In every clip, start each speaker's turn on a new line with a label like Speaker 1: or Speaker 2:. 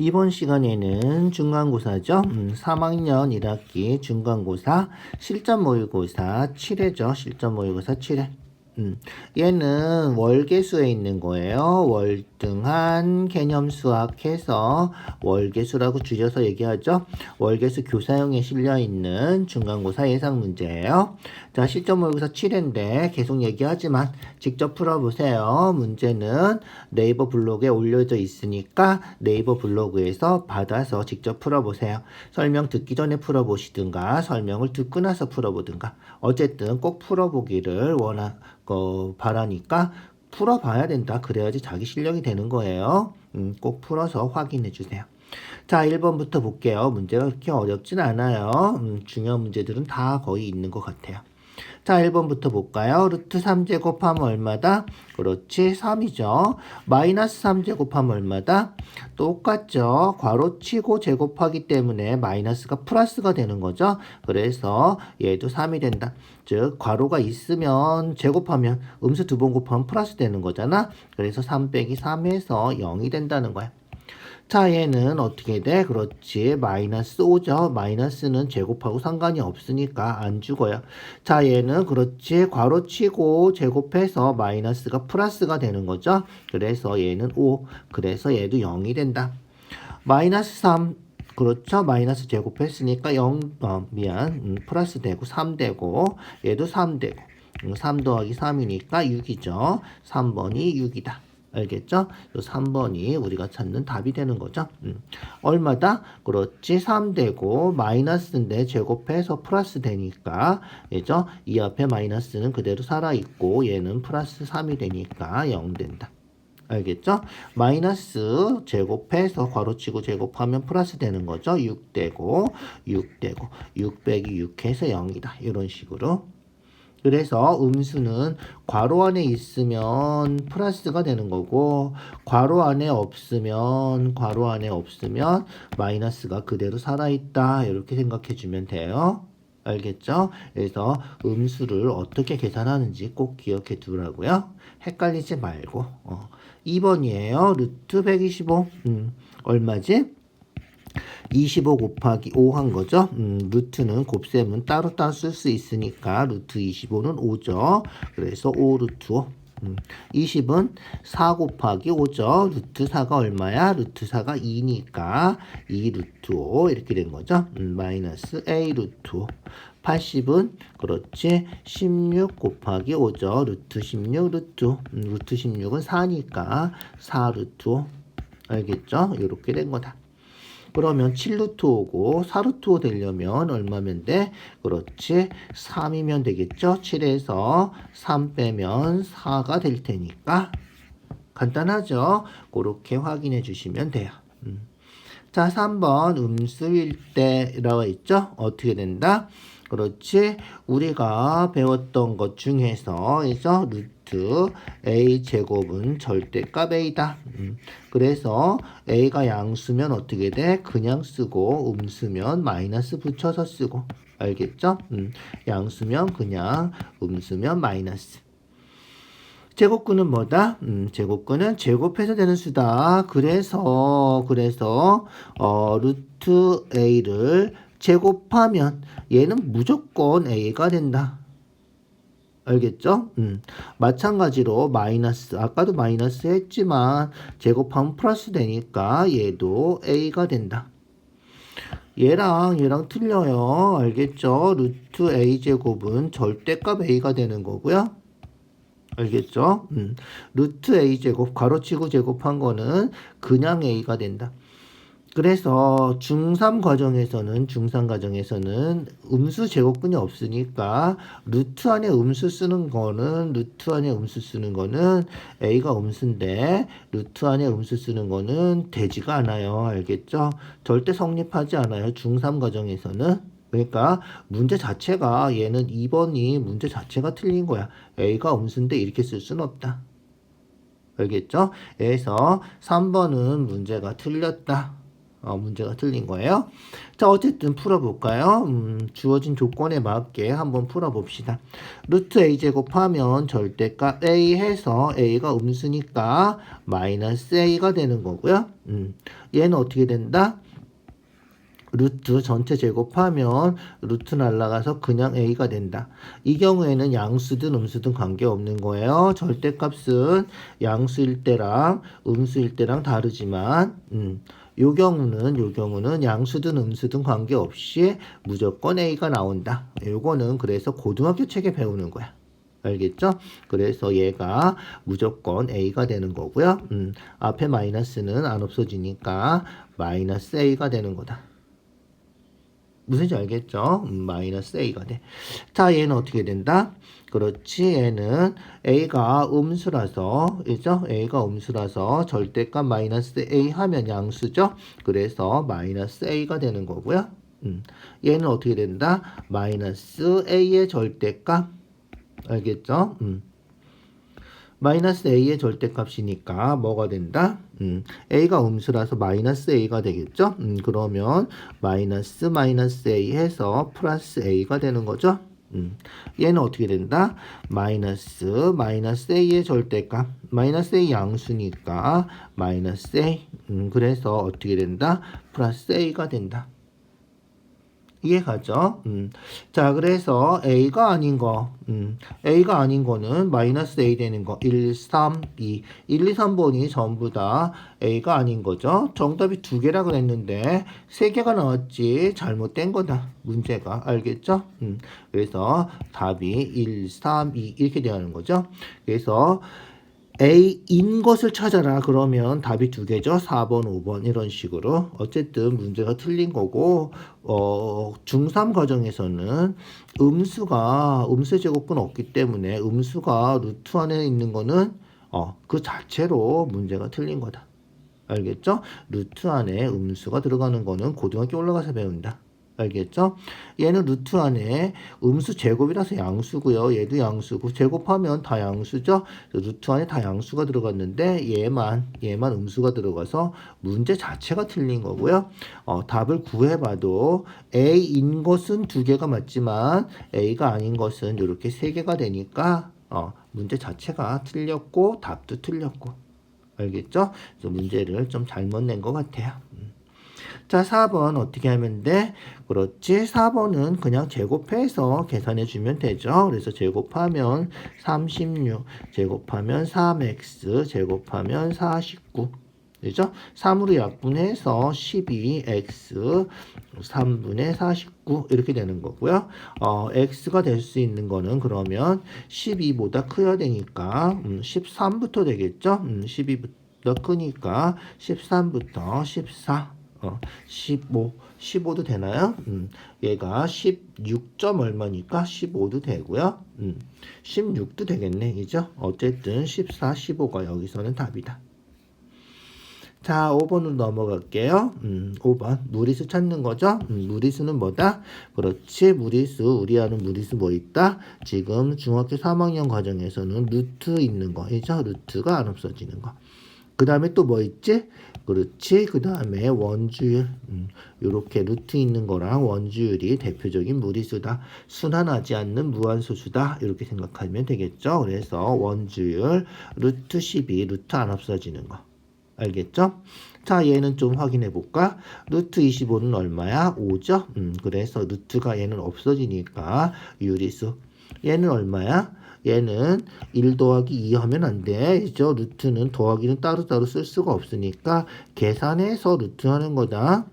Speaker 1: 이번 시간에는 중간고사죠. 3학년 1학기 중간고사 실전 모의고사 7회죠. 실전 모의고사 7회. 얘는 월계수에 있는 거예요. 월등한 개념 수학해서 월계수라고 줄여서 얘기하죠. 월계수 교사용에 실려있는 중간고사 예상 문제예요. 자, 실전 모의고사 7회인데 계속 얘기하지만 직접 풀어보세요. 문제는 네이버 블로그에 올려져 있으니까 네이버 블로그에서 받아서 직접 풀어보세요. 설명 듣기 전에 풀어보시든가 설명을 듣고 나서 풀어보든가 어쨌든 꼭 풀어보기를 바라니까 풀어봐야 된다. 그래야지 자기 실력이 되는 거예요. 꼭 풀어서 확인해 주세요. 자, 1번부터 볼게요. 문제가 그렇게 어렵진 않아요. 중요한 문제들은 다 거의 있는 것 같아요. 자, 1번부터 볼까요? 루트 3제곱 하면 얼마다? 그렇지, 3이죠. 마이너스 3제곱 하면 얼마다? 똑같죠. 괄호치고 제곱하기 때문에 마이너스가 플러스가 되는 거죠. 그래서 얘도 3이 된다. 즉, 괄호가 있으면 제곱하면 음수 두 번 곱하면 플러스 되는 거잖아. 그래서 3 빼기 3에서 0이 된다는 거야. 자, 얘는 어떻게 돼? 그렇지. 마이너스 5죠. 마이너스는 제곱하고 상관이 없으니까 안 죽어요. 자, 얘는 그렇지. 괄호치고 제곱해서 마이너스가 플러스가 되는 거죠. 그래서 얘는 5. 그래서 얘도 0이 된다. 마이너스 3. 그렇죠. 마이너스 제곱했으니까 플러스 되고 3 되고 얘도 3 되고 3 더하기 3이니까 6이죠. 3번이 6이다. 알겠죠? 3번이 우리가 찾는 답이 되는 거죠. 얼마다? 그렇지. 3 되고 마이너스인데 제곱해서 플러스 되니까 그죠? 이 앞에 마이너스는 그대로 살아있고 얘는 플러스 3이 되니까 0 된다. 알겠죠? 마이너스 제곱해서 괄호치고 제곱하면 플러스 되는 거죠. 6 되고 6 되고 6 빼기 6 해서 0이다. 이런 식으로. 그래서 음수는 괄호 안에 있으면 플러스가 되는 거고 괄호 안에 없으면 마이너스가 그대로 살아있다. 이렇게 생각해 주면 돼요. 알겠죠? 그래서 음수를 어떻게 계산하는지 꼭 기억해 두라고요. 헷갈리지 말고 2번이에요. 루트 125 얼마지? 25 곱하기 5 한 거죠. 루트는 곱셈은 따로따로 쓸 수 있으니까 루트 25는 5죠. 그래서 5 루트 5. 20은 4 곱하기 5죠. 루트 4가 얼마야? 루트 4가 2니까 2 루트 5 이렇게 된 거죠. 마이너스 A 루트 5. 80은 그렇지 16 곱하기 5죠. 루트 16 루트 5. 루트 16은 4니까 4 루트 5. 알겠죠? 이렇게 된 거다. 그러면 7루트 5고 4루트 5 되려면 얼마면 돼? 그렇지. 3이면 되겠죠? 7에서 3 빼면 4가 될 테니까 간단하죠? 그렇게 확인해 주시면 돼요. 자, 3번 음수일 때라고 있죠? 어떻게 된다? 그렇지. 우리가 배웠던 것 중에서 루트 a 제곱은 절대값 a다. 그래서 a가 양수면 어떻게 돼? 그냥 쓰고 음수면 마이너스 붙여서 쓰고. 알겠죠? 양수면 그냥 음수면 마이너스. 제곱근은 뭐다? 제곱근은 제곱해서 되는 수다. 그래서 루트 a를 제곱하면 얘는 무조건 a가 된다. 알겠죠? 마찬가지로 마이너스, 아까도 마이너스 했지만 제곱하면 플러스 되니까 얘도 a가 된다. 얘랑 틀려요. 알겠죠? 루트 a 제곱은 절대값 a가 되는 거고요. 알겠죠? 루트 a 제곱 괄호치고 제곱한 거는 그냥 a가 된다. 그래서 중3 과정에서는 음수 제곱근이 없으니까 루트 안에 음수 쓰는 거는 a가 음수인데 루트 안에 음수 쓰는 거는 되지가 않아요. 알겠죠? 절대 성립하지 않아요. 중3 과정에서는. 그러니까 문제 자체가 얘는 2번이 문제 자체가 틀린 거야. a가 음수인데 이렇게 쓸 수는 없다. 알겠죠? 그래서 3번은 문제가 틀렸다. 문제가 틀린 거예요. 자, 어쨌든 풀어볼까요? 주어진 조건에 맞게 한번 풀어봅시다. 루트 a 제곱하면 절대값 a 해서 a가 음수니까 마이너스 a가 되는 거고요. 얘는 어떻게 된다? 루트 전체 제곱하면 루트 날라가서 그냥 a가 된다. 이 경우에는 양수든 음수든 관계없는 거예요. 절대값은 양수일 때랑 음수일 때랑 다르지만 요 경우는 양수든 음수든 관계없이 무조건 a가 나온다. 요거는 그래서 고등학교 책에 배우는 거야. 알겠죠? 그래서 얘가 무조건 a가 되는 거고요. 앞에 마이너스는 안 없어지니까 마이너스 a가 되는 거다. 무슨지 알겠죠? 마이너스 a가 돼. 자, 얘는 어떻게 된다? 그렇지, 얘는 a가 음수라서, 그죠? a가 음수라서 절대값 마이너스 a 하면 양수죠? 그래서 마이너스 a가 되는 거고요. 얘는 어떻게 된다? 마이너스 a의 절대값, 알겠죠? 마이너스 a의 절대값이니까 뭐가 된다? a가 음수라서 마이너스 a가 되겠죠? 그러면 마이너스 a 해서 플러스 a가 되는 거죠? 얘는 어떻게 된다? 마이너스 a의 절대값. 마이너스 a 양수니까 마이너스 a. 그래서 어떻게 된다? 플러스 a가 된다. 이해가죠? 자, 그래서 A가 아닌 거는 마이너스 A 되는 거. 1, 3, 2. 1, 2, 3번이 전부 다 A가 아닌 거죠. 정답이 2개라 그랬는데 3개가 나왔지. 잘못된 거다. 문제가. 알겠죠? 그래서 답이 1, 3, 2 이렇게 되는 거죠. 그래서 A인 것을 찾아라. 그러면 답이 2개죠. 4번, 5번 이런 식으로. 어쨌든 문제가 틀린 거고 중3 과정에서는 음수의 제곱은 없기 때문에 음수가 루트 안에 있는 거는 그 자체로 문제가 틀린 거다. 알겠죠? 루트 안에 음수가 들어가는 거는 고등학교 올라가서 배운다. 알겠죠? 얘는 루트 안에 음수 제곱이라서 양수고요. 얘도 양수고 제곱하면 다 양수죠. 루트 안에 다 양수가 들어갔는데 얘만 음수가 들어가서 문제 자체가 틀린 거고요. 답을 구해봐도 A인 것은 2개가 맞지만 A가 아닌 것은 이렇게 3개가 되니까 문제 자체가 틀렸고 답도 틀렸고. 알겠죠? 그래서 문제를 좀 잘못 낸 것 같아요. 자, 4번 어떻게 하면 돼? 그렇지. 4번은 그냥 제곱해서 계산해 주면 되죠. 그래서 제곱하면 36, 제곱하면 3x, 제곱하면 49. 그죠? 3으로 약분해서 12x 3분의 49 이렇게 되는 거고요. x가 될 수 있는 거는 그러면 12보다 커야 되니까 13부터 되겠죠? 12보다 크니까 13부터 14 15도 되나요? 얘가 16점 얼마니까 15도 되고요. 16도 되겠네. 그죠? 어쨌든 14, 15가 여기서는 답이다. 자, 5번으로 넘어갈게요. 5번. 무리수 찾는 거죠? 무리수는 뭐다? 그렇지. 무리수. 우리 아는 무리수 뭐 있다? 지금 중학교 3학년 과정에서는 루트 있는 거. 그죠? 루트가 안 없어지는 거. 그 다음에 또 뭐 있지? 그렇지. 그 다음에 원주율. 요렇게 루트 있는 거랑 원주율이 대표적인 무리수다. 순환하지 않는 무한소수다. 이렇게 생각하면 되겠죠. 그래서 원주율 루트 12, 루트 안 없어지는 거. 알겠죠? 자, 얘는 좀 확인해 볼까? 루트 25는 얼마야? 5죠? 그래서 루트가 얘는 없어지니까 유리수. 얘는 얼마야? 얘는 1 더하기 2 하면 안 돼. 그죠? 루트는 더하기는 따로따로 쓸 수가 없으니까 계산해서 루트 하는 거다.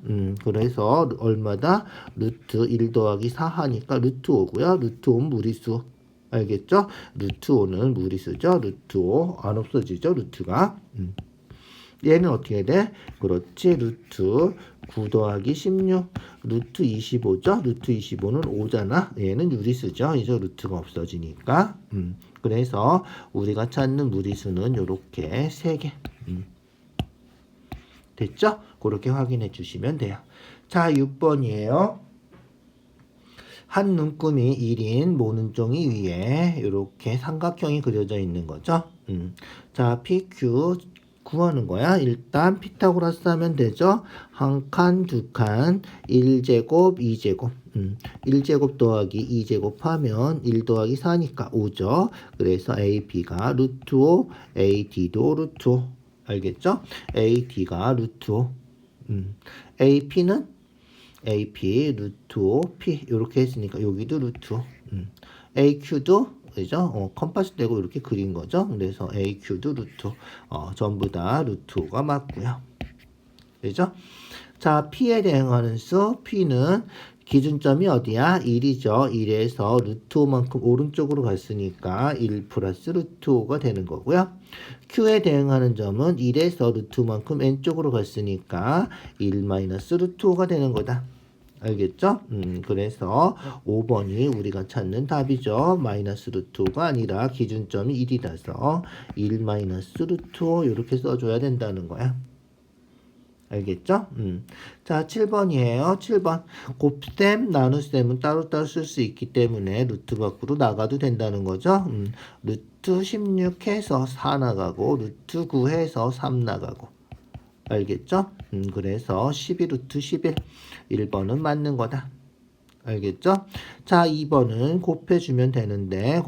Speaker 1: 그래서 얼마다? 루트 1 더하기 4 하니까 루트 5고요. 루트 5는 무리수. 알겠죠? 루트 5는 무리수죠. 루트 5 안 없어지죠. 루트가. 얘는 어떻게 돼? 그렇지. 루트 9 더하기 16 루트 25죠. 루트 25는 5잖아. 얘는 유리수죠. 이제 루트가 없어지니까. 그래서 우리가 찾는 무리수는 요렇게 3개. 됐죠? 그렇게 확인해 주시면 돼요. 자, 6번이에요. 한 눈금이 1인 모는 종이 위에 이렇게 삼각형이 그려져 있는 거죠. 자, PQ 구하는 거야. 일단 피타고라스 하면 되죠. 한 칸, 두 칸, 1제곱, 2제곱. 1제곱 더하기 2제곱 하면 1 더하기 4니까 5죠. 그래서 AB가 루트 5, AD도 루트 5. 알겠죠? AD가 루트 5. AP는 AP 루트 5, P 이렇게 했으니까 여기도 루트 5. AQ도 그죠? 컴파스 대고 이렇게 그린 거죠. 그래서 AQ도 루트 전부 다 루트 5가 맞고요. 그죠? 자, P에 대응하는 수 P는 기준점이 어디야? 1이죠. 1에서 루트 5만큼 오른쪽으로 갔으니까 1 플러스 루트 5가 되는 거고요. Q에 대응하는 점은 1에서 루트 5만큼 왼쪽으로 갔으니까 1 마이너스 루트 5가 되는 거다. 알겠죠? 그래서 5번이 우리가 찾는 답이죠. 마이너스 루트 5가 아니라 기준점이 1이라서 1 마이너스 루트 5 이렇게 써줘야 된다는 거야. 알겠죠? 자, 7번이에요. 7번. 곱셈, 나눗셈은 따로따로 쓸 수 있기 때문에 루트 밖으로 나가도 된다는 거죠. 루트 16 해서 4 나가고 루트 9 해서 3 나가고. 알겠죠? 그래서 12루트 11. 1번은 맞는 거다. 알겠죠? 자, 2번은 곱해주면 되는데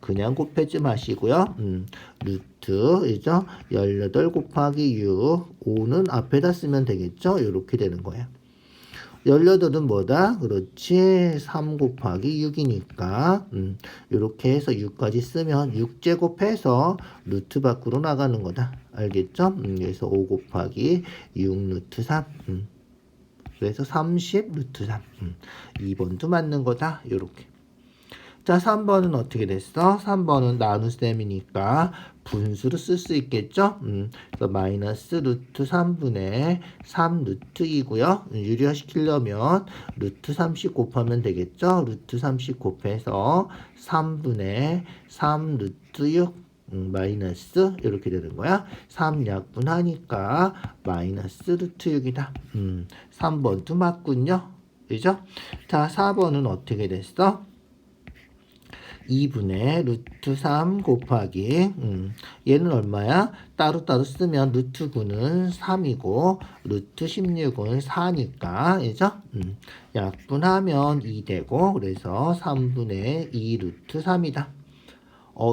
Speaker 1: 그냥 곱하지 마시고요. 루트이죠? 18 곱하기 6. 5는 앞에다 쓰면 되겠죠? 이렇게 되는 거예요. 18은 뭐다? 그렇지. 3 곱하기 6이니까 이렇게 해서 6까지 쓰면 6제곱해서 루트 밖으로 나가는 거다. 알겠죠? 그래서 5 곱하기 6 루트 3. 그래서 30 루트 3. 2번도 맞는 거다. 요렇게. 자, 3번은 어떻게 됐어? 3번은 나눗셈이니까 분수로 쓸 수 있겠죠? 그래서 마이너스 루트 3분의 3 루트 2고요. 유리화시키려면 루트 30 곱하면 되겠죠? 루트 30 곱해서 3분의 3 루트 6 마이너스 이렇게 되는 거야. 3 약분하니까 마이너스 루트 6이다. 3번도 맞군요. 그죠? 자, 4번은 어떻게 됐어? 2분의 루트 3 곱하기 얘는 얼마야? 따로따로 쓰면 루트 9는 3이고 루트 16은 4니까 그죠? 약분하면 2 되고 그래서 3분의 2 루트 3이다.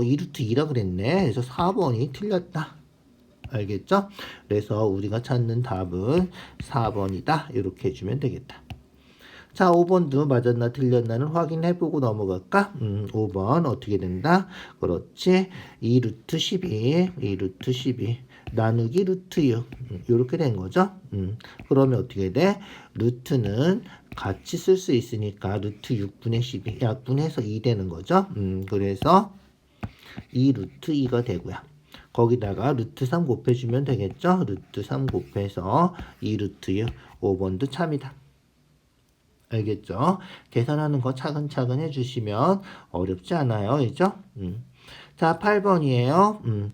Speaker 1: 2 루트 2라 그랬네. 그래서 4번이 틀렸다. 알겠죠? 그래서 우리가 찾는 답은 4번이다. 이렇게 해주면 되겠다. 자, 5번도 맞았나 틀렸나는 확인해보고 넘어갈까? 5번 어떻게 된다? 그렇지. 2 루트 12, 2 루트 12 나누기 루트 6 이렇게 된 거죠. 그러면 어떻게 돼? 루트는 같이 쓸 수 있으니까 루트 6분의 12 약분해서 2 되는 거죠. 그래서 2 루트 2가 되고요. 거기다가 루트 3 곱해주면 되겠죠. 루트 3 곱해서 2 루트 6 5번도 참이다. 알겠죠? 계산하는 거 차근차근 해주시면 어렵지 않아요. 그죠? 자, 8번이에요.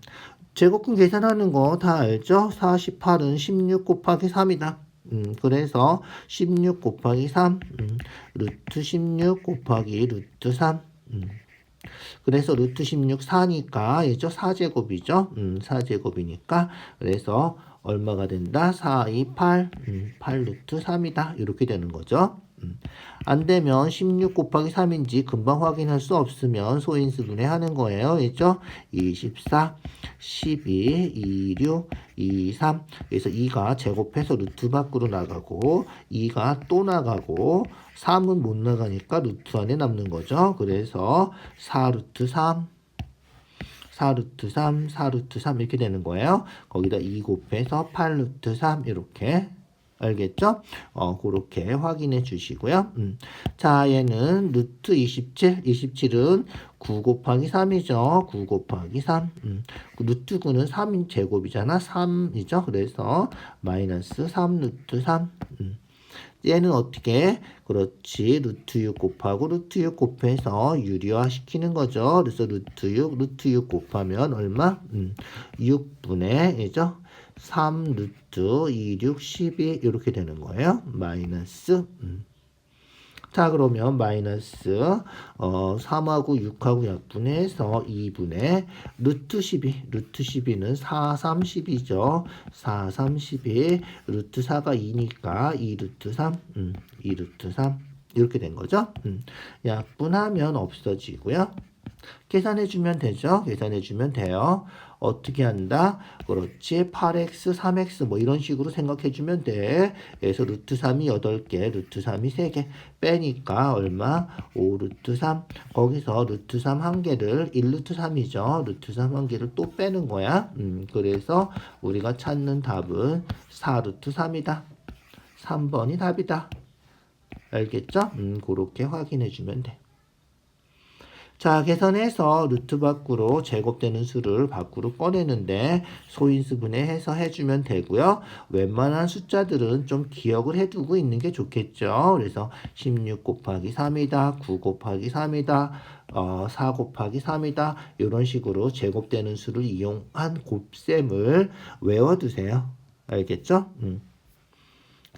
Speaker 1: 제곱근 계산하는 거 다 알죠? 48은 16 곱하기 3이다. 그래서 16 곱하기 3, 루트 16 곱하기 루트 3. 그래서 루트 16 4니까 얘죠? 4제곱이죠? 4제곱이니까 그래서 얼마가 된다? 4, 2, 8, 8 루트 3이다. 이렇게 되는 거죠. 안 되면 16 곱하기 3인지 금방 확인할 수 없으면 소인수분해 하는 거예요. 그죠? 24, 12, 26, 23. 그래서 2가 제곱해서 루트 밖으로 나가고 2가 또 나가고 3은 못 나가니까 루트 안에 남는 거죠. 그래서 4 루트 3, 4 루트 3, 4 루트 3 이렇게 되는 거예요. 거기다 2 곱해서 8 루트 3 이렇게. 알겠죠? 그렇게 확인해 주시고요. 자, 얘는 루트 27, 27은 9 곱하기 3이죠. 9 곱하기 3. 루트 9는 3인 제곱이잖아. 3이죠. 그래서 마이너스 3 루트 3. 얘는 어떻게? 그렇지. 루트 6 곱하고 루트 6 곱해서 유리화 시키는 거죠. 그래서 루트 6 곱하면 얼마? 6분의, 이죠? 3 루트 2, 6, 12 이렇게 되는 거예요. 마이너스 자, 그러면 마이너스 3하고 6하고 약분해서 2분의 루트 12. 루트 12는 4, 3, 12죠. 4, 3, 12. 루트 4가 2니까 2 루트 3. 2 루트 3. 이렇게 된 거죠. 약분하면 없어지고요. 계산해주면 되죠. 계산해주면 돼요. 어떻게 한다? 그렇지. 8x, 3x 뭐 이런 식으로 생각해주면 돼. 그래서 루트 3이 8개, 루트 3이 3개. 빼니까 얼마? 5 루트 3. 거기서 루트 3 한 개를 1 루트 3이죠. 루트 3 한 개를 또 빼는 거야. 그래서 우리가 찾는 답은 4 루트 3이다. 3번이 답이다. 알겠죠? 그렇게 확인해주면 돼. 자, 계산해서 루트 밖으로 제곱되는 수를 밖으로 꺼내는데 소인수분해 해서 해주면 되고요. 웬만한 숫자들은 좀 기억을 해두고 있는 게 좋겠죠. 그래서 16 곱하기 3이다. 9 곱하기 3이다. 4 곱하기 3이다. 이런 식으로 제곱되는 수를 이용한 곱셈을 외워두세요. 알겠죠?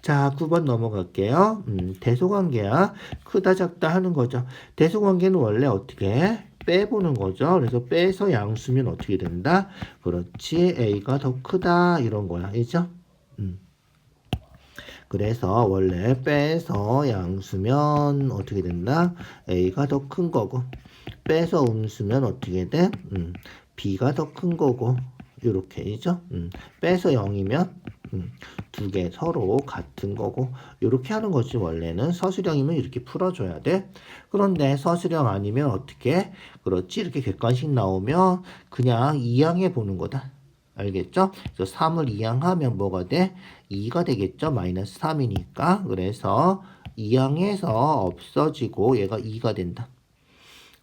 Speaker 1: 자, 9번 넘어갈게요. 대소관계야. 크다 작다 하는 거죠. 대소관계는 원래 어떻게 해? 빼보는 거죠. 그래서 빼서 양수면 어떻게 된다? 그렇지. A가 더 크다. 이런 거야. 알죠? 그래서 원래 빼서 양수면 어떻게 된다? A가 더 큰 거고. 빼서 음수면 어떻게 돼? B가 더 큰 거고. 요렇게죠. 빼서 0이면 두 개 서로 같은 거고 이렇게 하는 거지. 원래는 서술형이면 이렇게 풀어줘야 돼. 그런데 서술형 아니면 어떻게? 그렇지. 이렇게 객관식 나오면 그냥 이항해 보는 거다. 알겠죠? 그래서 3을 이항하면 뭐가 돼? 2가 되겠죠? 마이너스 3이니까. 그래서 이항해서 없어지고 얘가 2가 된다.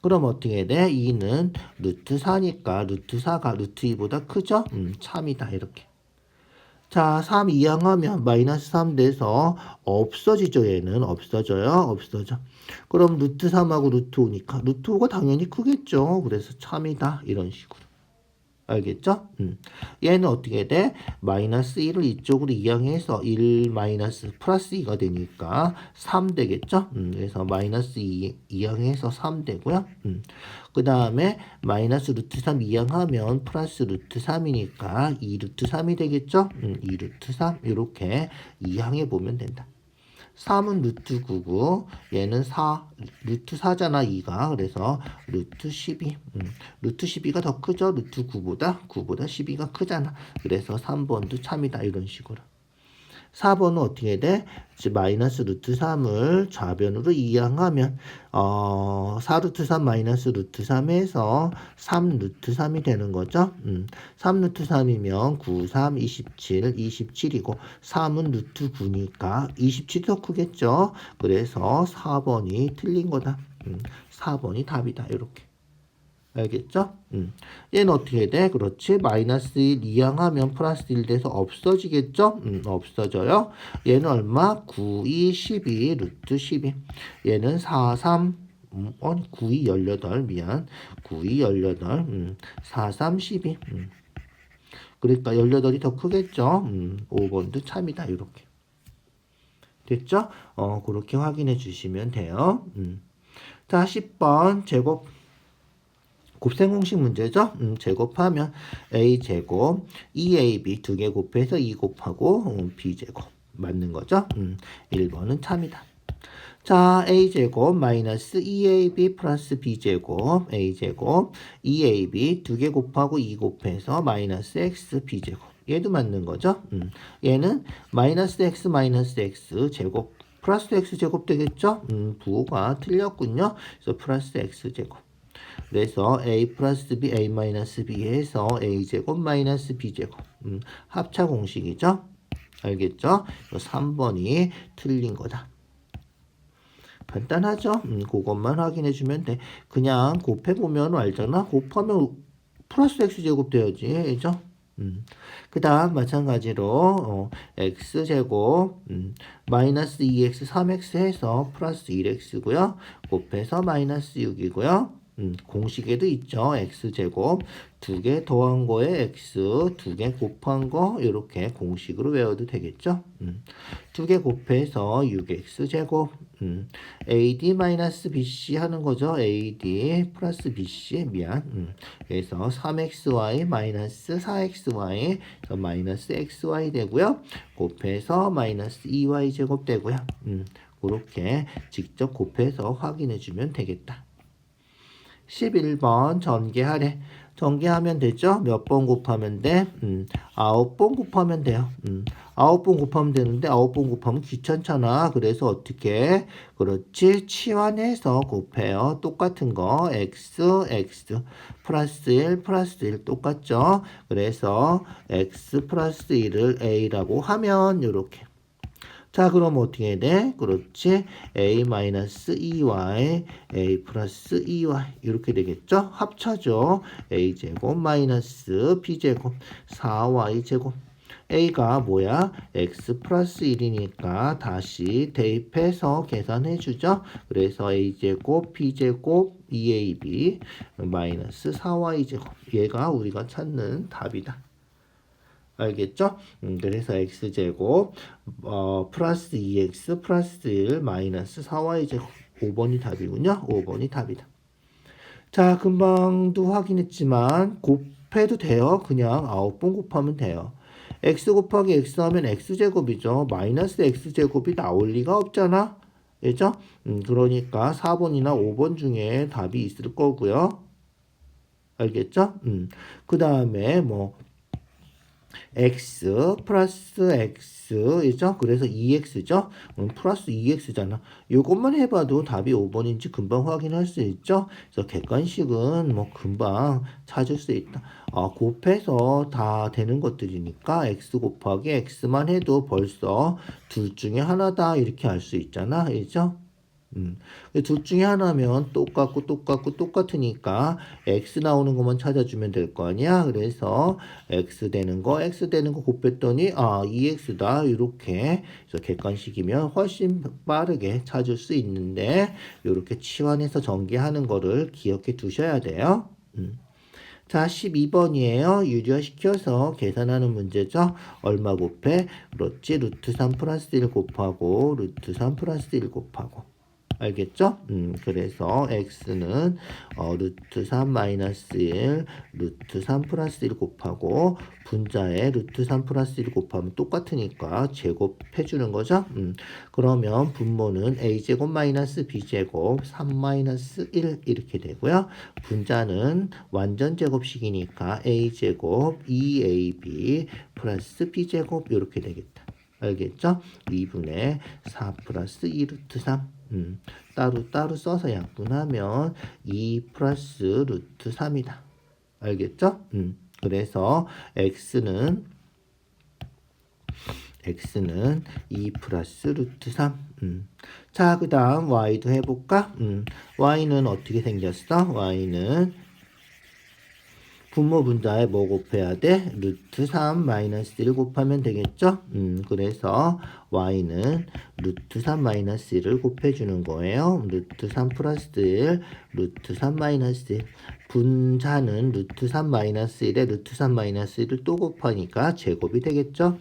Speaker 1: 그럼 어떻게 돼? 2는 루트 4니까 루트 4가 루트 2보다 크죠? 참이다. 이렇게. 자, 3 이항하면 마이너스 3 돼서 없어지죠. 얘는 없어져요. 없어져. 그럼 루트 3하고 루트 5니까 루트 5가 당연히 크겠죠. 그래서 참이다. 이런 식으로. 알겠죠? 얘는 어떻게 돼? 마이너스 1을 이쪽으로 이항해서 1 마이너스 플러스 2가 되니까 3 되겠죠? 그래서 마이너스 2 이항해서 3 되고요. 그 다음에 마이너스 루트 3 이항하면 플러스 루트 3이니까 2 루트 3이 되겠죠? 2 루트 3 이렇게 이항해 보면 된다. 3은 루트 9고 얘는 4 루트 4잖아 2가. 그래서 루트 12 루트 12가 더 크죠. 루트 9보다 12가 크잖아. 그래서 3번도 참이다. 이런 식으로. 4번은 어떻게 돼? 마이너스 루트 3을 좌변으로 이항하면 4 루트 3 마이너스 루트 3에서 3 루트 3이 되는 거죠. 3 루트 3이면 9, 3, 27, 27이고 3은 루트 9니까 27이 더 크겠죠. 그래서 4번이 틀린 거다. 4번이 답이다. 이렇게. 알겠죠? 얘는 어떻게 돼? 그렇지. 마이너스 1 이항하면 플러스 1 돼서 없어지겠죠? 없어져요. 얘는 얼마? 9, 2, 12, 루트 12. 얘는 4, 3, 9, 2, 18. 미안. 9, 2, 18. 4, 3, 12. 그러니까 18이 더 크겠죠? 5번도 참이다. 이렇게. 됐죠? 그렇게 확인해 주시면 돼요. 자, 10번 제곱. 곱셈 공식 문제죠. 제곱하면 a제곱 2ab 두 개 곱해서 2 곱하고 b제곱 맞는 거죠. 1번은 참이다. 자, a제곱 마이너스 2ab 플러스 b제곱 a제곱 2ab 두 개 곱하고 2 곱해서 마이너스 x b제곱 얘도 맞는 거죠. 얘는 마이너스 x 제곱 플러스 x 제곱 되겠죠. 부호가 틀렸군요. 그래서 플러스 x 제곱. 그래서 a 플러스 b, a 마이너스 b 해서 a제곱 마이너스 b제곱. 합차 공식이죠. 알겠죠? 3번이 틀린 거다. 간단하죠? 그것만 확인해주면 돼. 그냥 곱해보면 알잖아. 곱하면 플러스 x제곱 돼야지. 그죠? 그 다음 마찬가지로 x제곱 마이너스 2x 3x 해서 플러스 1x고요. 곱해서 마이너스 6이고요. 공식에도 있죠. x제곱 2개 더한 거에 x 2개 곱한 거 이렇게 공식으로 외워도 되겠죠. 2개 곱해서 6x제곱 AD-BC 하는 거죠. AD 플러스 BC 그래서 3xy 마이너스 4xy 마이너스 xy 되고요. 곱해서 마이너스 2y제곱 되고요. 그렇게 직접 곱해서 확인해 주면 되겠다. 11번 전개하래. 전개하면 되죠? 몇 번 곱하면 돼? 9번 곱하면 돼요. 9번 곱하면 되는데 9번 곱하면 귀찮잖아. 그래서 어떻게? 그렇지. 치환해서 곱해요. 똑같은 거 x 플러스 1 플러스 1 똑같죠? 그래서 x 플러스 1을 a라고 하면 이렇게 자, 그럼 어떻게 해야 돼? 그렇지. a-2y, a 플러스 2y 이렇게 되겠죠? 합차죠. a제곱 마이너스 b제곱 4y제곱 a가 뭐야? x 플러스 1이니까 다시 대입해서 계산해 주죠. 그래서 a제곱 b제곱 2ab 마이너스 4y제곱 얘가 우리가 찾는 답이다. 알겠죠? 그래서 x제곱 플러스 2x 플러스 1 마이너스 4y제곱 5번이 답이군요. 5번이 답이다. 자, 금방도 확인했지만 곱해도 돼요. 그냥 9번 곱하면 돼요. x 곱하기 x 하면 x제곱이죠. 마이너스 x제곱이 나올 리가 없잖아. 그죠? 그러니까 4번이나 5번 중에 답이 있을 거고요. 알겠죠? 그 다음에 뭐 x 플러스 x이죠. 그래서 2x죠. 플러스 2x잖아. 이것만 해봐도 답이 5번인지 금방 확인할 수 있죠. 그래서 객관식은 뭐 금방 찾을 수 있다. 곱해서 다 되는 것들이니까 x 곱하기 x만 해도 벌써 둘 중에 하나다 이렇게 알 수 있잖아. 그죠? 둘 중에 하나면 똑같으니까 x 나오는 것만 찾아주면 될 거 아니야. 그래서 x 되는 거 곱했더니 2x다 이렇게. 그래서 객관식이면 훨씬 빠르게 찾을 수 있는데 이렇게 치환해서 전개하는 거를 기억해 두셔야 돼요. 자, 12번이에요. 유리화시켜서 계산하는 문제죠. 얼마 곱해? 그렇지. 루트 3 플러스 1 곱하고 루트 3 플러스 1 곱하고 알겠죠? 그래서 x는 루트 3 마이너스 1 루트 3 플러스 1 곱하고 분자에 루트 3 플러스 1 곱하면 똑같으니까 제곱해 주는 거죠. 그러면 분모는 a제곱 마이너스 b제곱 3 마이너스 1 이렇게 되고요. 분자는 완전 제곱식이니까 a제곱 2ab 플러스 b제곱 이렇게 되겠다. 알겠죠? 2분의 4 플러스 2 루트 3 따로 써서 약분하면 2 플러스 루트 3이다. 알겠죠? 그래서 x는 2 플러스 루트 3. 자, 그 다음 y도 해볼까? y는 어떻게 생겼어? y는 분모 분자에 뭐 곱해야 돼? 루트 3 마이너스 1 곱하면 되겠죠? 그래서 y는 루트 3 마이너스 1을 곱해주는 거예요. 루트 3 플러스 1, 루트 3 마이너스 1. 분자는 루트 3 마이너스 1에 루트 3 마이너스 1을 또 곱하니까 제곱이 되겠죠?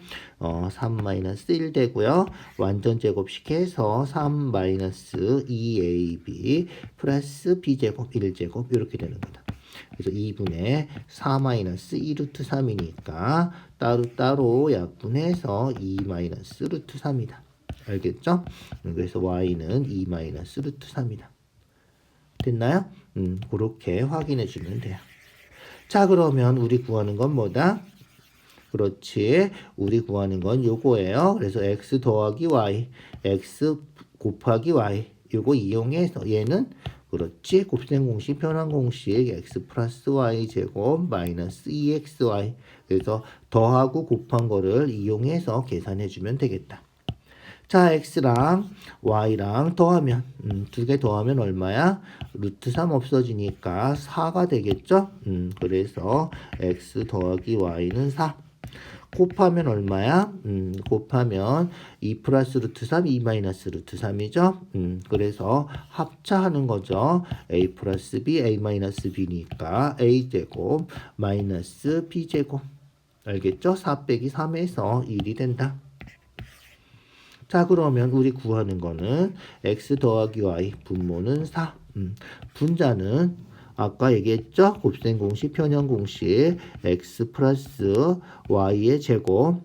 Speaker 1: 3 마이너스 1 되고요. 완전 제곱식해서 3 마이너스 2ab 플러스 b제곱 1제곱 이렇게 되는 거다. 그래서 2분의 4 마이너스 2 루트 3이니까 따로 약분해서 2 마이너스 루트 3이다. 알겠죠? 그래서 y는 2 마이너스 루트 3이다. 됐나요? 그렇게 확인해 주면 돼요. 자, 그러면 우리 구하는 건 뭐다? 그렇지. 우리 구하는 건 요거예요. 그래서 x 더하기 y, x 곱하기 y 요거 이용해서 얘는 그렇지. 곱셈 공식, 변환 공식 x 플러스 y 제곱 마이너스 2xy 그래서 더하고 곱한 거를 이용해서 계산해 주면 되겠다. 자, x랑 y랑 더하면 두 개 더하면 얼마야? 루트 3 없어지니까 4가 되겠죠? 그래서 x 더하기 y는 4. 곱하면 얼마야? 곱하면 2 플러스 루트 3, 2 마이너스 루트 3이죠. 그래서 합차하는 거죠. a 플러스 b, a 마이너스 b니까 a제곱 마이너스 b제곱. 알겠죠? 4 빼기 3에서 1이 된다. 자, 그러면 우리 구하는 거는 x 더하기 y, 분모는 4. 분자는 아까 얘기했죠? 곱셈 공식, 편형 공식 x 플러스 y의 제곱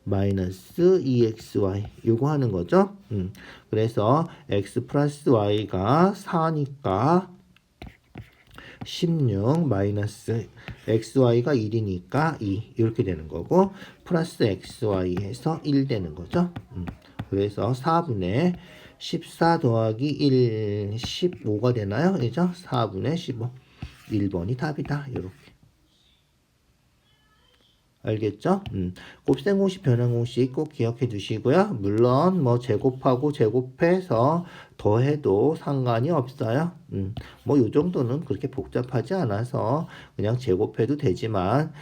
Speaker 1: 마이너스 2xy 요거 하는 거죠. 그래서 x 플러스 y가 4니까 16 마이너스 xy가 1이니까 2 이렇게 되는 거고 플러스 xy 해서 1 되는 거죠. 그래서 4분의 14 더하기 1 15가 되나요? 그죠? 4분의 15 1번이 답이다. 이렇게 알겠죠? 곱셈 공식, 변환 공식 꼭 기억해 두시고요. 물론 뭐 제곱하고 제곱해서 더해도 상관이 없어요. 뭐 요 정도는 그렇게 복잡하지 않아서 그냥 제곱해도 되지만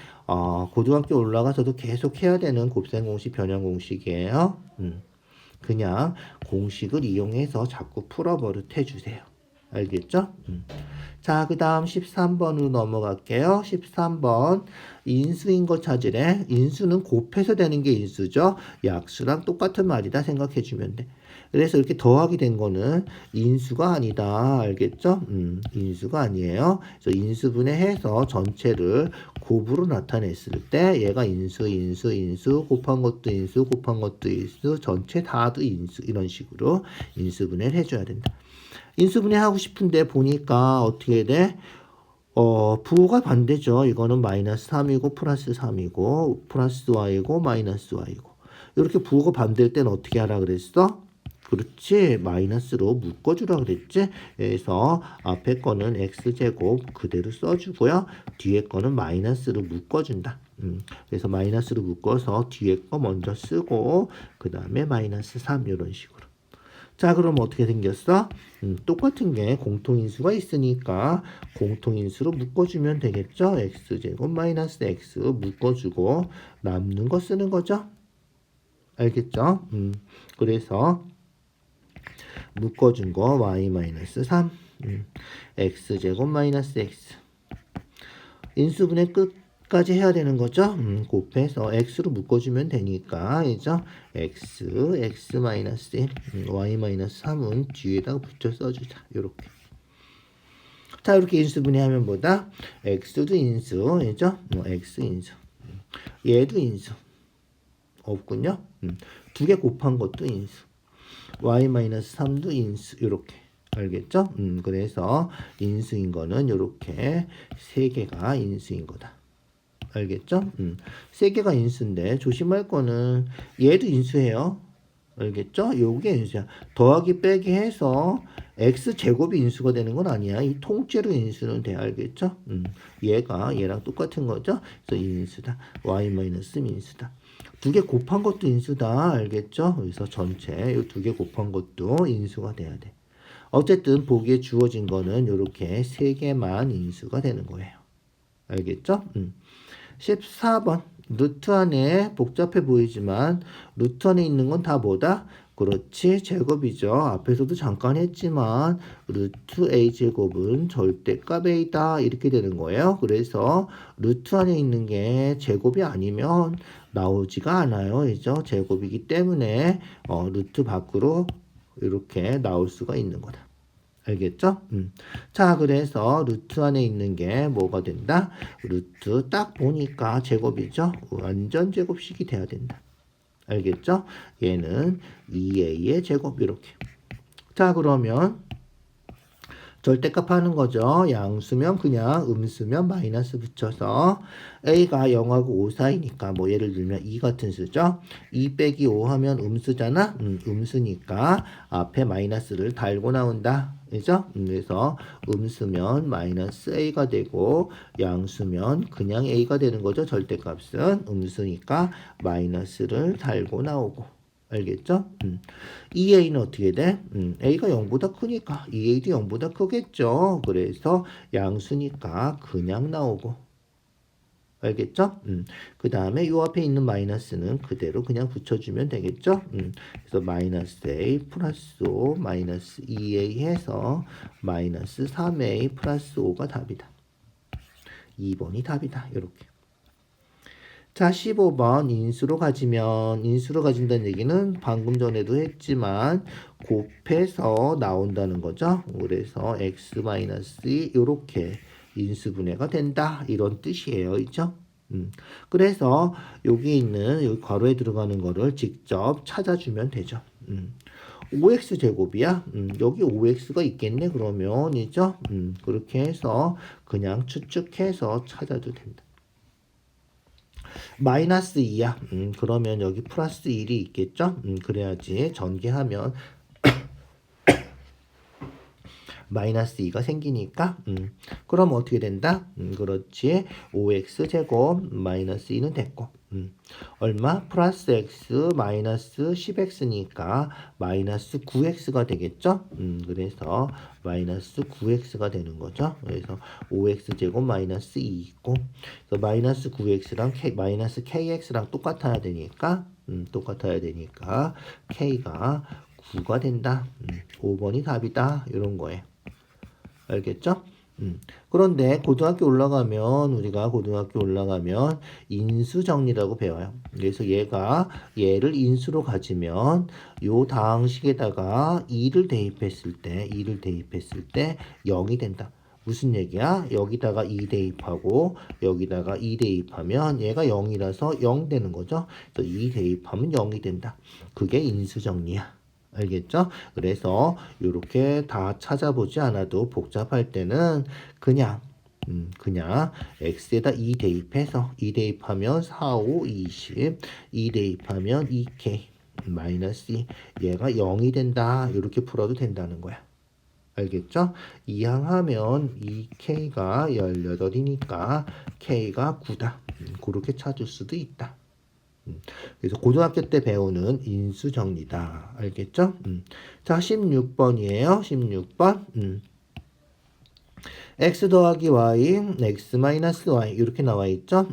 Speaker 1: 고등학교 올라가서도 계속 해야 되는 곱셈 공식, 변환 공식이에요. 그냥 공식을 이용해서 자꾸 풀어버릇 해주세요. 알겠죠? 자, 그 다음 13번으로 넘어갈게요. 13번 인수인 거 찾으래. 인수는 곱해서 되는 게 인수죠. 약수랑 똑같은 말이다 생각해주면 돼. 그래서 이렇게 더하기 된 거는 인수가 아니다. 알겠죠? 인수가 아니에요. 그래서 인수분해 해서 전체를 곱으로 나타냈을 때 얘가 인수 곱한 것도 인수 곱한 것도 인수 전체 다도 인수 이런 식으로 인수분해를 해줘야 된다. 인수분해 하고 싶은데 보니까 어떻게 돼? 부호가 반대죠. 이거는 마이너스 3이고 플러스 3이고 플러스 y고 마이너스 y고 이렇게 부호가 반대일 때는 어떻게 하라 그랬어? 그렇지. 마이너스로 묶어주라 그랬지. 그래서 앞에 거는 x제곱 그대로 써주고요. 뒤에 거는 마이너스로 묶어준다. 그래서 마이너스로 묶어서 뒤에 거 먼저 쓰고 그 다음에 마이너스 3 이런 식으로. 자, 그럼 어떻게 생겼어? 똑같은 게 공통인수가 있으니까 공통인수로 묶어주면 되겠죠? x제곱 마이너스 x 묶어주고 남는 거 쓰는 거죠? 알겠죠? 그래서 묶어준 거 y 마이너스 3 x제곱 마이너스 x 인수분해 끝까지 해야 되는 거죠. 곱해서 x로 묶어주면 되니까 그죠? x 마이너스 1 y 마이너스 3은 뒤에다가 붙여 써주자. 요렇게. 자, 이렇게 인수분해하면 뭐다? x도 인수 그죠? x 인수 얘도 인수 없군요. 두 개 곱한 것도 인수 y-3도 인수 이렇게 알겠죠? 그래서 인수인 거는 이렇게 세 개가 인수인 거다. 알겠죠? 세 개가 인수인데 조심할 거는 얘도 인수해요. 알겠죠? 요게 인수야. 더하기 빼기 해서 x 제곱이 인수가 되는 건 아니야. 이 통째로 인수는 돼. 알겠죠? 얘가 얘랑 똑같은 거죠? 그래서 인수다. y-는 인수다. 두 개 곱한 것도 인수다. 알겠죠? 그래서 전체 이 두 개 곱한 것도 인수가 돼야 돼. 어쨌든 보기에 주어진 거는 이렇게 세 개만 인수가 되는 거예요. 알겠죠? 14번 루트 안에 복잡해 보이지만 루트 안에 있는 건 다 뭐다? 그렇지 제곱이죠. 앞에서도 잠깐 했지만 루트 a 제곱은 절대값 a다 이렇게 되는 거예요. 그래서 루트 안에 있는 게 제곱이 아니면 나오지가 않아요. 그죠? 제곱이기 때문에 루트 밖으로 이렇게 나올 수가 있는 거다. 알겠죠? 자, 그래서 루트 안에 있는 게 뭐가 된다? 루트 딱 보니까 제곱이죠? 완전 제곱식이 돼야 된다. 알겠죠? 얘는 2a의 제곱 이렇게. 자, 그러면 절대값 하는 거죠. 양수면 그냥 음수면 마이너스 붙여서 a가 0하고 5 사이니까 뭐 예를 들면 2 같은 수죠. 2 빼기 5 하면 음수잖아. 음수니까 앞에 마이너스를 달고 나온다. 그죠? 그래서 음수면 마이너스 a가 되고 양수면 그냥 a가 되는 거죠. 절대값은 음수니까 마이너스를 달고 나오고. 알겠죠? 2a는 어떻게 돼? a가 0보다 크니까 2a도 0보다 크겠죠. 그래서 양수니까 그냥 나오고. 알겠죠? 그 다음에 요 앞에 있는 마이너스는 그대로 그냥 붙여주면 되겠죠? 그래서 마이너스 a 플러스 5 마이너스 2a 해서 마이너스 3a 플러스 5가 답이다. 2번이 답이다. 이렇게. 자, 15번 인수로 가진다는 얘기는 방금 전에도 했지만 곱해서 나온다는 거죠. 그래서 x-2 이렇게 인수분해가 된다. 이런 뜻이에요. 있죠? 그래서 여기 괄호에 들어가는 거를 직접 찾아주면 되죠. 5x 제곱이야. 여기 5x가 있겠네. 그러면 이죠. 그렇게 해서 그냥 추측해서 찾아도 된다. 마이너스 2야. 그러면 여기 플러스 1이 있겠죠? 그래야지 전개하면 마이너스 2가 생기니까 그럼 어떻게 된다? 그렇지. 5x 제곱 마이너스 2는 됐고 얼마? 플러스 x 마이너스 10x니까 마이너스 9x가 되겠죠? 그래서 마이너스 9x가 되는 거죠. 그래서 5x 제곱 마이너스 2 있고 그래서 마이너스 9x랑 마이너스 kx랑 똑같아야 되니까 k가 9가 된다. 5번이 답이다. 이런 거예요. 알겠죠? 그런데 고등학교 올라가면 인수정리라고 배워요. 그래서 얘를 인수로 가지면 요 다항식에다가 2를 대입했을 때 0이 된다. 무슨 얘기야? 여기다가 2 대입하고 여기다가 2 대입하면 얘가 0이라서 0 되는 거죠. 그래서 2 대입하면 0이 된다. 그게 인수정리야. 알겠죠? 그래서 이렇게 다 찾아보지 않아도 복잡할 때는 그냥 x에다 2 대입해서 2 대입하면 4, 5, 20 2 대입하면 2k 마이너스 2 얘가 0이 된다. 이렇게 풀어도 된다는 거야. 알겠죠? 이항하면 2k가 18이니까 k가 9다. 그렇게 찾을 수도 있다. 그래서 고등학교 때 배우는 인수정리다. 알겠죠? 자, 16번이에요. 16번. x 더하기 y, x 마이너스 y 이렇게 나와 있죠?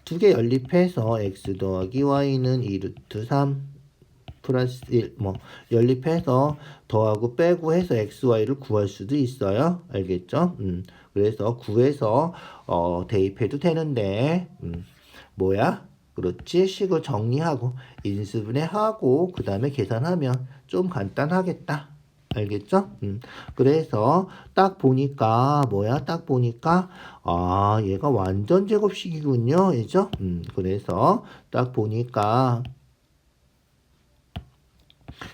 Speaker 1: 두 개 연립해서 x 더하기 y는 2루트 3 플러스 1 연립해서 더하고 빼고 해서 x, y를 구할 수도 있어요. 알겠죠? 그래서 구해서 대입해도 되는데 뭐야? 그렇지. 식을 정리하고 인수분해하고 그 다음에 계산하면 좀 간단하겠다. 알겠죠? 그래서 딱 보니까 얘가 완전 제곱식이군요. 그죠? 그래서 딱 보니까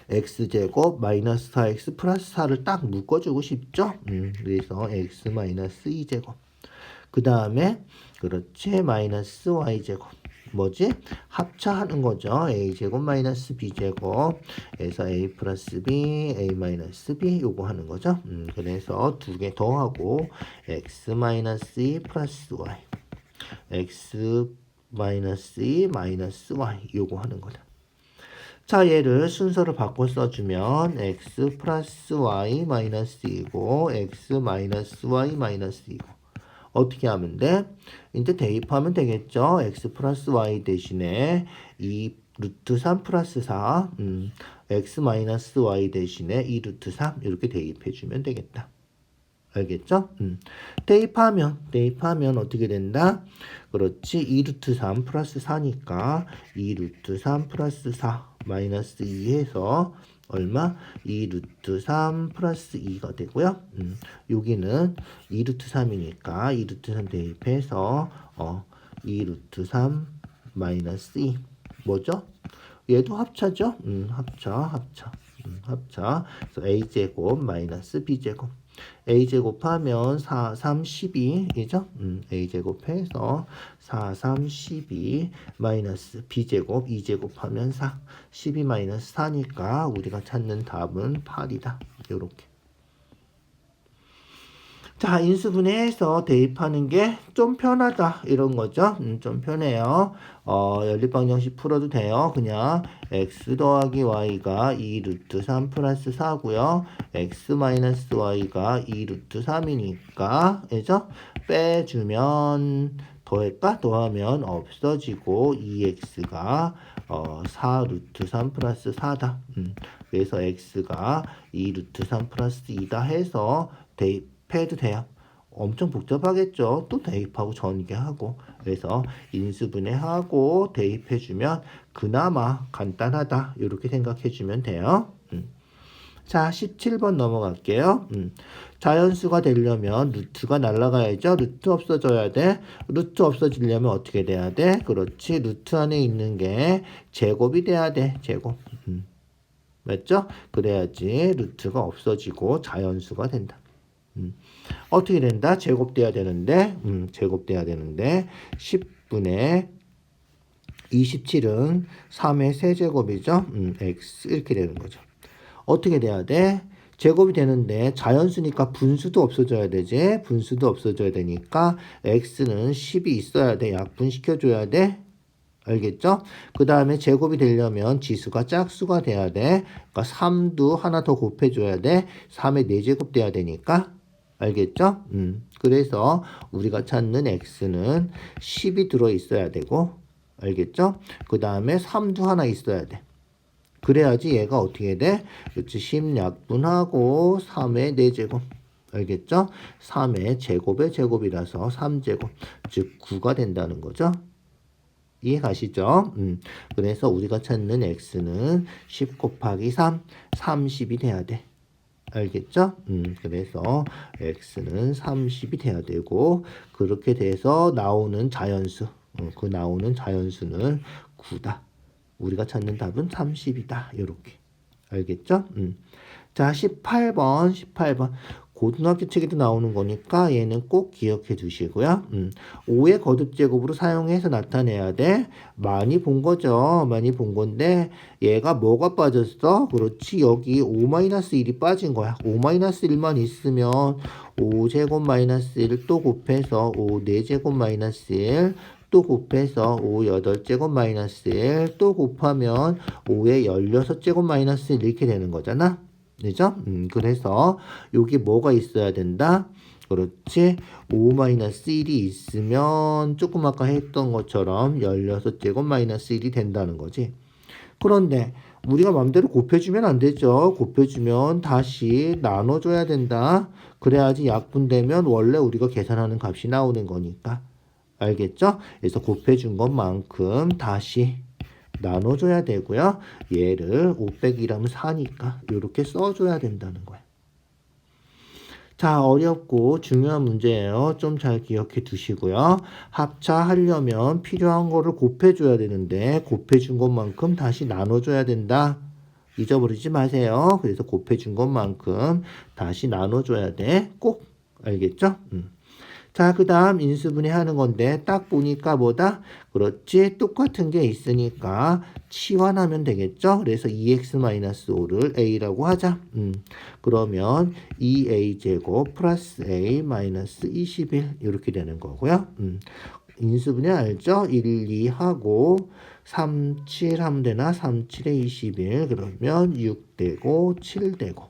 Speaker 1: x제곱 마이너스 4x 플러스 4를 딱 묶어주고 싶죠? 그래서 x 마이너스 2제곱 그 다음에 그렇지 마이너스 y제곱 뭐지? 합차하는 거죠. a제곱 마이너스 b제곱 에서 a 플러스 b, a 마이너스 b 요거 하는 거죠. 그래서 두 개 더하고 x 마이너스 2 플러스 y x 마이너스 2 마이너스 y 요거 하는 거다. 자, 얘를 순서를 바꿔 써주면 x 플러스 y 마이너스 2고 x 마이너스 y 마이너스 2고 어떻게 하면 돼? 이제 대입하면 되겠죠. x 플러스 y 대신에 2 루트 3 플러스 4 x 마이너스 y 대신에 2 루트 3 이렇게 대입해주면 되겠다. 알겠죠? 대입하면 어떻게 된다? 그렇지. 2 루트 3 플러스 4니까 2 루트 3 플러스 4 마이너스 2 해서 얼마? 2 루트 3 플러스 2가 되고요. 여기는 2 루트 3이니까 2 루트 3 대입해서 2 루트 3 마이너스 2 뭐죠? 얘도 합차죠? 합차. 그래서 a제곱 마이너스 b제곱 a제곱하면 4, 3, 12이죠? a제곱해서 4, 3, 12 마이너스 b제곱 2제곱하면 4 12 마이너스 4니까 우리가 찾는 답은 8이다. 요렇게. 자, 인수분해해서 대입하는 게 좀 편하다. 이런 거죠. 좀 편해요. 연립방정식 풀어도 돼요. 그냥 x 더하기 y가 2 루트 3 플러스 4고요. x 마이너스 y가 2 루트 3이니까 그죠? 빼주면 더할까? 더하면 없어지고 2x가 4 루트 3 플러스 4다. 그래서 x가 2 루트 3 플러스 2다 해서 대입해도 돼요. 엄청 복잡하겠죠. 또 대입하고 전개하고. 그래서 인수분해하고 대입해주면 그나마 간단하다. 이렇게 생각해주면 돼요. 자, 17번 넘어갈게요. 자연수가 되려면 루트가 날아가야죠. 루트 없어져야 돼. 루트 없어지려면 어떻게 돼야 돼? 그렇지. 루트 안에 있는 게 제곱이 돼야 돼. 제곱. 맞죠? 그래야지 루트가 없어지고 자연수가 된다. 어떻게 된다? 제곱돼야 되는데, 제곱돼야 되는데, 10분의 27은 3의 세제곱이죠. x 이렇게 되는 거죠. 어떻게 돼야 돼? 제곱이 되는데 자연수니까 분수도 없어져야 되지. 분수도 없어져야 되니까 x는 10이 있어야 돼. 약분시켜줘야 돼. 알겠죠? 그 다음에 제곱이 되려면 지수가 짝수가 돼야 돼. 그러니까 3도 하나 더 곱해줘야 돼. 3의 4제곱 돼야 되니까. 알겠죠? 그래서 우리가 찾는 x는 10이 들어있어야 되고. 알겠죠? 그 다음에 3도 하나 있어야 돼. 그래야지 얘가 어떻게 돼? 그렇지. 10 약분하고 3의 4제곱. 알겠죠? 3의 제곱의 제곱이라서 3제곱. 즉 9가 된다는 거죠. 이해 가시죠? 그래서 우리가 찾는 x는 10 곱하기 3, 30이 돼야 돼. 알겠죠? 그래서 x는 30이 돼야 되고 그렇게 돼서 나오는 자연수, 그 나오는 자연수는 9다. 우리가 찾는 답은 30이다. 이렇게. 알겠죠? 자, 18번. 고등학교 책에도 나오는 거니까 얘는 꼭 기억해 두시고요. 5의 거듭제곱으로 사용해서 나타내야 돼. 많이 본 거죠. 많이 본 건데 얘가 뭐가 빠졌어? 그렇지. 여기 5-1이 빠진 거야. 5-1만 있으면 5제곱 마이너스 1 또 곱해서 5 4제곱 마이너스 1 또 곱해서 5 8제곱 마이너스 1 또 곱하면 5의 16제곱 마이너스 1 이렇게 되는 거잖아. 그죠? 그래서 여기 뭐가 있어야 된다? 그렇지. 5-1이 있으면 조금 아까 했던 것처럼 16제곱 마이너스 1이 된다는 거지. 그런데 우리가 마음대로 곱해주면 안 되죠. 곱해주면 다시 나눠줘야 된다. 그래야지 약분되면 원래 우리가 계산하는 값이 나오는 거니까. 알겠죠? 그래서 곱해준 것만큼 다시 나눠줘야 되고요. 얘를 5 빼기 1하면 4니까 이렇게 써줘야 된다는 거예요. 자, 어렵고 중요한 문제예요. 좀 잘 기억해 두시고요. 합차하려면 필요한 거를 곱해줘야 되는데 곱해준 것만큼 다시 나눠줘야 된다. 잊어버리지 마세요. 그래서 곱해준 것만큼 다시 나눠줘야 돼. 꼭 알겠죠? 자, 그 다음 인수분해 하는 건데 딱 보니까 뭐다? 그렇지. 똑같은 게 있으니까 치환하면 되겠죠. 그래서 2x-5를 a라고 하자. 그러면 2a제곱 플러스 a 마이너스 21 이렇게 되는 거고요. 인수분해 알죠? 1, 2 하고 3, 7 하면 되나? 3, 7에 21 그러면 6 되고 7 되고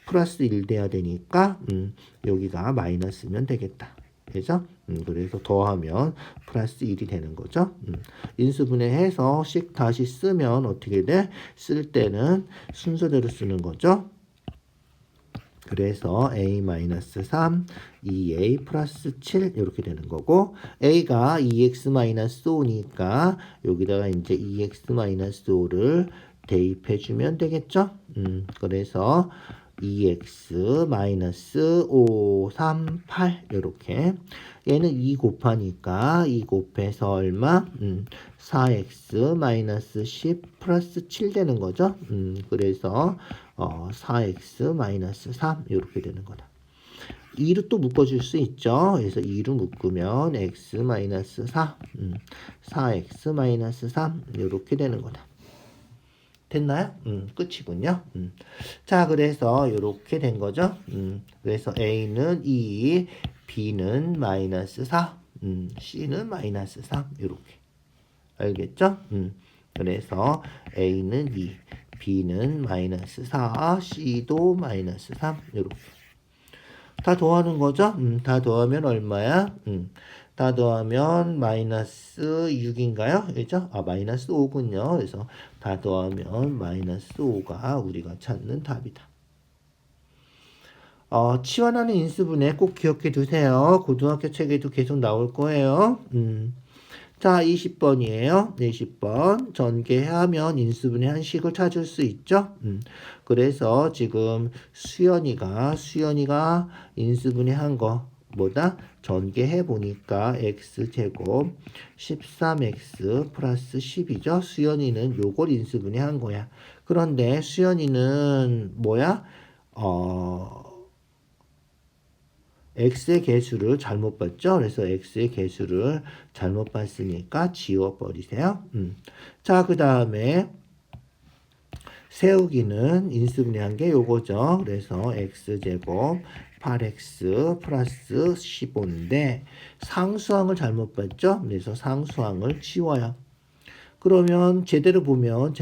Speaker 1: 플러스 1 돼야 되니까 여기가 마이너스면 되겠다. 그죠? 그래서 더하면 플러스 1이 되는 거죠. 인수분해해서 씩 다시 쓰면 어떻게 돼? 쓸 때는 순서대로 쓰는 거죠. 그래서 a-3, 2a 플러스 7 이렇게 되는 거고 a가 2x-5니까 여기다가 이제 2x-5를 대입해주면 되겠죠. 그래서 2x-5, 3, 8 이렇게 얘는 2 곱하니까 2 곱해서 얼마? 4x-10 플러스 7 되는 거죠. 그래서 4x-3 이렇게 되는 거다. 2로 또 묶어줄 수 있죠. 그래서 2로 묶으면 x-4 4x-3 이렇게 되는 거다. 됐나요? 끝이군요. 자, 그래서 이렇게 된 거죠. 그래서 A는 2, B는 마이너스 4, C는 마이너스 3, 이렇게. 알겠죠? 그래서 A는 2, B는 마이너스 4, C도 마이너스 3, 이렇게. 다 더하는 거죠? 다 더하면 얼마야? 다 더하면 마이너스 6인가요? 그죠? 마이너스 5군요. 그래서 다 더하면 마이너스 5가 우리가 찾는 답이다. 치환하는 인수분해 꼭 기억해 두세요. 고등학교 책에도 계속 나올 거예요. 자, 20번이에요. 20번. 전개하면 인수분해 한식을 찾을 수 있죠. 그래서 지금 수연이가 인수분해 한 거 뭐다? 전개해 보니까 x제곱 13x 플러스 10이죠. 수연이는 요걸 인수분해 한 거야. 그런데 수연이는 뭐야? x의 개수를 잘못 봤죠? 그래서 x의 개수를 잘못 봤으니까 지워버리세요. 자, 그 다음에 세우기는 인수분해한 게 요거죠. 그래서 x제곱 8x 플러스 15인데 상수항을 잘못 봤죠? 그래서 상수항을 지워요. 그러면 제대로 보면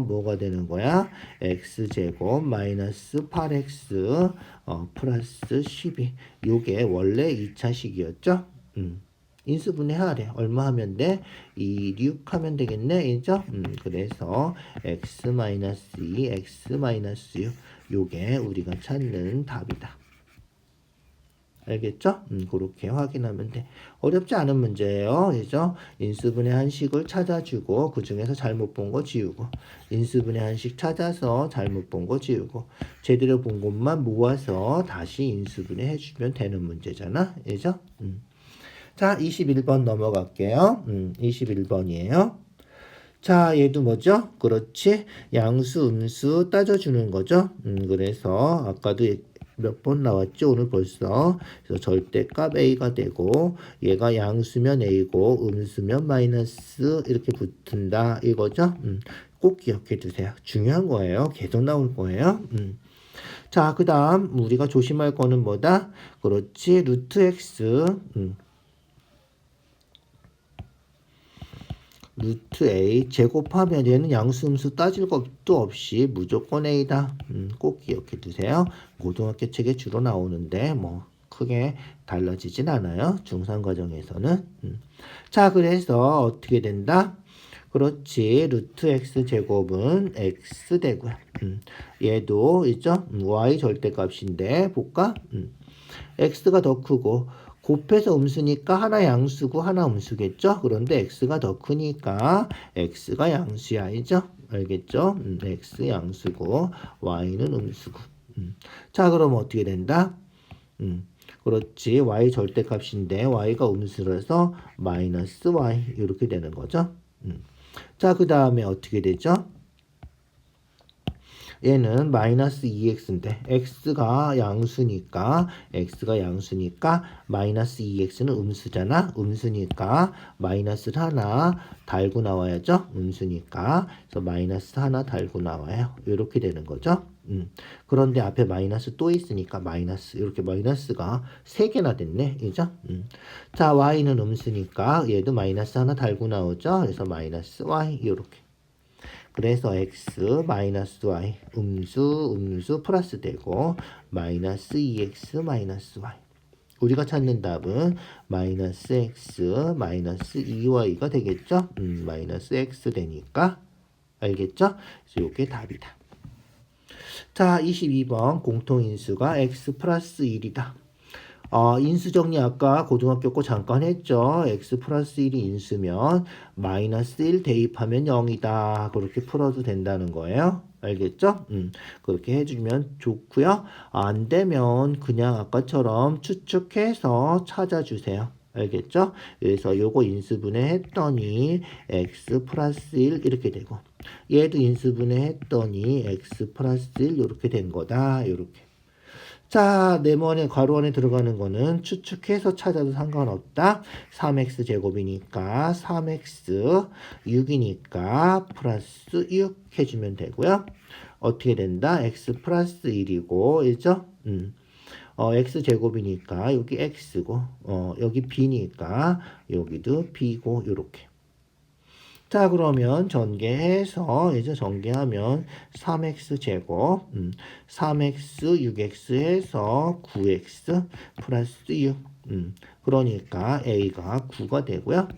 Speaker 1: 뭐가 되는 거야? x제곱 마이너스 8x 플러스 12. 요게 원래 2차식이었죠? 인수분해 하래. 얼마 하면 돼? 2, 6 하면 되겠네. 이죠? 그래서 x 마이너스 2, x 마이너스 6. 요게 우리가 찾는 답이다. 알겠죠? 그렇게 확인하면 돼. 어렵지 않은 문제예요. 그죠? 인수분해 한식을 찾아주고 그 중에서 잘못 본 거 지우고 인수분해 한식 찾아서 잘못 본 거 지우고 제대로 본 것만 모아서 다시 인수분해 해주면 되는 문제잖아. 그죠? 자, 21번 넘어갈게요. 21번이에요. 자, 얘도 뭐죠? 그렇지. 양수, 음수 따져주는 거죠. 그래서 아까도 몇 번 나왔죠? 오늘 벌써. 그래서 절대값 a가 되고 얘가 양수면 a고 음수면 마이너스 이렇게 붙은다 이거죠? 꼭 기억해 두세요. 중요한 거예요. 계속 나올 거예요. 자, 그 다음 우리가 조심할 거는 뭐다? 그렇지. 루트 x 루트 a 제곱하면 얘는 양수 음수 따질 것도 없이 무조건 a다. 꼭 기억해 두세요. 고등학교 책에 주로 나오는데 뭐 크게 달라지진 않아요. 중상 과정에서는. 자, 그래서 어떻게 된다? 그렇지. 루트 x 제곱은 x 되고요. 얘도 있죠? y 절대값인데 볼까? x가 더 크고 곱해서 음수니까 하나 양수고 하나 음수겠죠? 그런데 x가 더 크니까 x가 양수야, 알죠? 알겠죠? x 양수고 y는 음수고. 자, 그럼 어떻게 된다? 그렇지. y 절대값인데 y가 음수라서 마이너스 y 이렇게 되는 거죠. 자, 그 다음에 어떻게 되죠? 얘는 마이너스 2x인데 x가 양수니까 마이너스 2x는 음수잖아. 음수니까 마이너스를 하나 달고 나와야죠. 음수니까 그래서 마이너스 하나 달고 나와요. 이렇게 되는 거죠. 그런데 앞에 마이너스 또 있으니까 마이너스 이렇게 마이너스가 3개나 됐네. 이죠? 자, y는 음수니까 얘도 마이너스 하나 달고 나오죠. 그래서 마이너스 y 이렇게. 그래서 x 마이너스 y 음수 플러스 되고 마이너스 2x 마이너스 y. 우리가 찾는 답은 마이너스 x 마이너스 2y가 되겠죠? 마이너스 x 되니까 알겠죠? 그래서 이게 답이다. 자, 22번 공통인수가 x 플러스 1이다. 인수정리 아까 고등학교 거 잠깐 했죠. x 플러스 1이 인수면 마이너스 1 대입하면 0이다. 그렇게 풀어도 된다는 거예요. 알겠죠? 그렇게 해주면 좋고요. 안 되면 그냥 아까처럼 추측해서 찾아주세요. 알겠죠? 그래서 요거 인수분해 했더니 x 플러스 1 이렇게 되고 얘도 인수분해 했더니 x 플러스 1 이렇게 된 거다. 이렇게. 자, 네모안에 괄호 안에 들어가는 거는 추측해서 찾아도 상관없다. 3x 제곱이니까 3x 6이니까 플러스 6 해주면 되고요. 어떻게 된다? x 플러스 1이고 이죠? x 제곱이니까 여기 x고 여기 b니까 여기도 b고 요렇게. 자, 그러면 전개해서 이제 전개하면 3x 제곱 3x 6x 해서 9x 플러스 6 그러니까 a가 9가 되고요.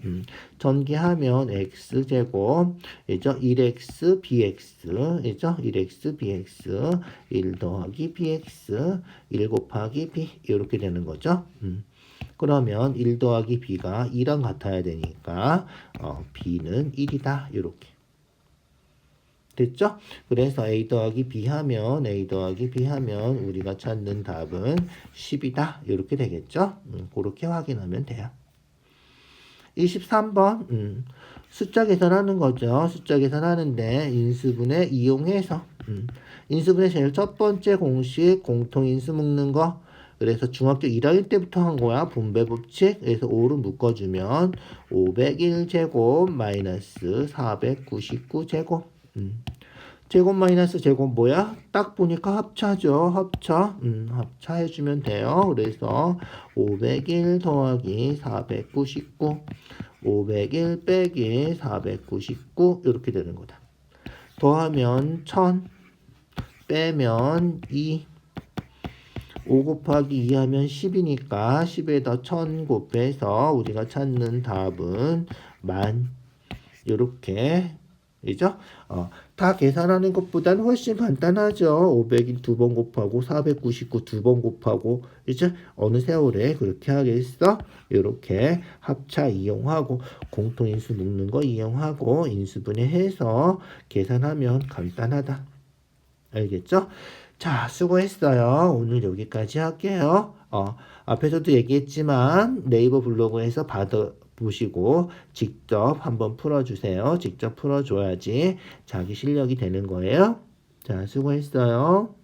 Speaker 1: 전개하면 x 제곱 이죠 1x bx 이죠 1x bx 1 더하기 bx 1 곱하기 b 이렇게 되는 거죠. 그러면 1 더하기 b가 2랑 같아야 되니까 b는 1이다 이렇게 됐죠? 그래서 a 더하기 b 하면 우리가 찾는 답은 10이다 이렇게 되겠죠? 그렇게 확인하면 돼요. 23번 숫자 계산하는 거죠. 숫자 계산하는데 인수분해 이용해서 인수분해 제일 첫 번째 공식 공통인수 묶는 거. 그래서 중학교 1학년 때부터 한 거야. 분배 법칙. 그래서 5를 묶어주면 501제곱 마이너스 499제곱. 제곱 마이너스 제곱 뭐야? 딱 보니까 합차죠. 합차. 합차해주면 돼요. 그래서 501 더하기 499 501 빼기 499 이렇게 되는 거다. 더하면 1000 빼면 2 5 곱하기 2 하면 10이니까 10에다 1000 곱해서 우리가 찾는 답은 10,000 이렇게 그죠? 다 계산하는 것보다는 훨씬 간단하죠. 500일 2번 곱하고 499 2번 곱하고 이제 어느 세월에 그렇게 하겠어? 이렇게 합차 이용하고 공통인수 묶는 거 이용하고 인수분해해서 계산하면 간단하다. 알겠죠? 자, 수고했어요. 오늘 여기까지 할게요. 앞에서도 얘기했지만 네이버 블로그에서 받아보시고 직접 한번 풀어주세요. 직접 풀어줘야지 자기 실력이 되는 거예요. 자, 수고했어요.